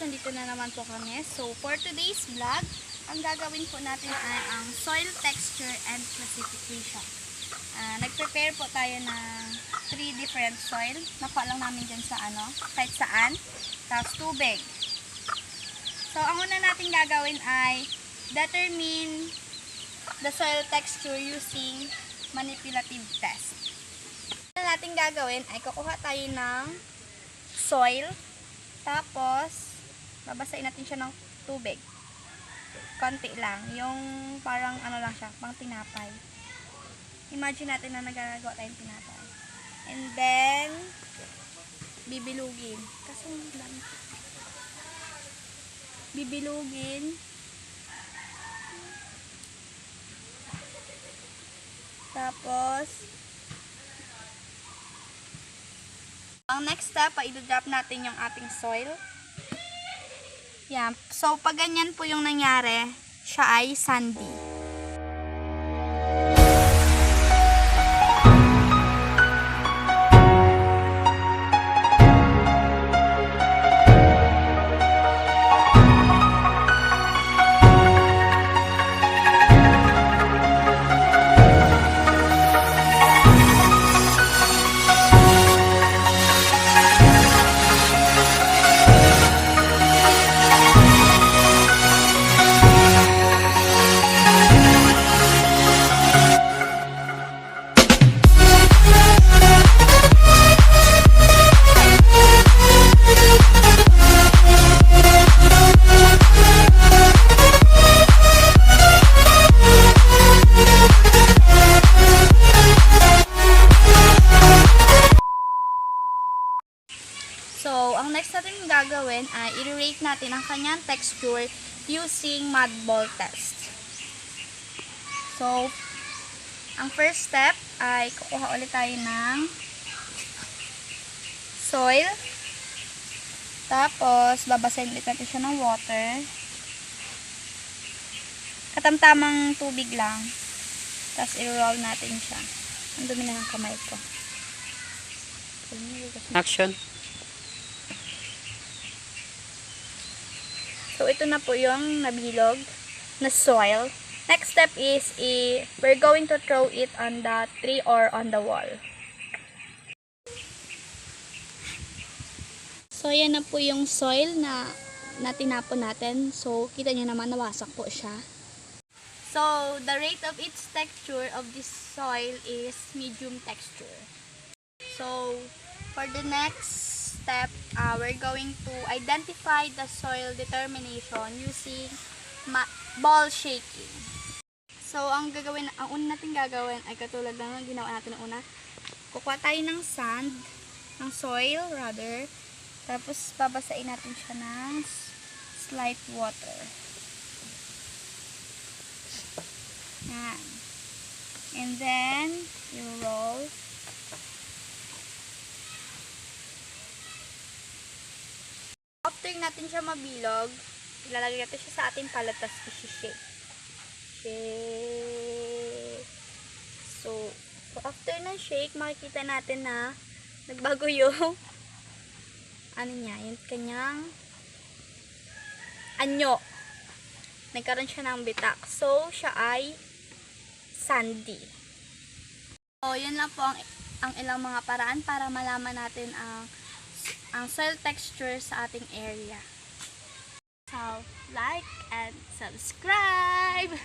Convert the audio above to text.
nandito na naman po kami. So, for today's vlog, ang gagawin po natin ay ang soil texture and classification. Nag-prepare po tayo ng 3 different soil. Nakuha lang namin dyan sa kahit saan. Tapos tubig. So, ang una natin gagawin ay determine the soil texture using manipulative test. Ang natin gagawin ay kukuha tayo ng soil. Tapos, babasahin natin siya ng tubig. Konti lang. Yung parang lang siya, pang tinapay. Imagine natin na nagagawa tayong tinapay. And then, bibilugin. Kaso lang. Bibilugin. Tapos, ang next step, ay i-drop natin yung ating soil. Yan. So, pag ganyan po yung nangyari, siya ay sandy. So, ang next natin gagawin ay i-rate natin ang kanyang texture using mud ball test. So, ang first step ay kukuha ulit tayo ng soil. Tapos, babasahin ulit natin siya ng water. Katamtamang tubig lang. Tapos, i-roll natin siya. Ang dumi na ng kamay ko. Action. So, ito na po yung nabilog na soil. Next step is, we're going to throw it on the tree or on the wall. So, yan na po yung soil na tinapon natin. So, kita nyo naman, nawasak po siya. So, the rate of its texture of this soil is medium texture. So, for the next step, we're going to identify the soil determination using ball shaking. So, ang una natin gagawin ay katulad lang ng ginawa natin ng una. Kukuha tayo ng sand, ng soil rather, tapos babasain natin siya ng slight water. Yan. And then, you roll. After natin siya mabilog, ilalagay natin siya sa ating palette, tapos i-shake. Shake. So, after ng shake, makikita natin na nagbago yung yung kanyang anyo. Nagkaroon siya ng bitak. So, siya ay sandy. So, yun lang po ang ilang mga paraan para malaman natin ang soil texture sa ating area. So, like and subscribe!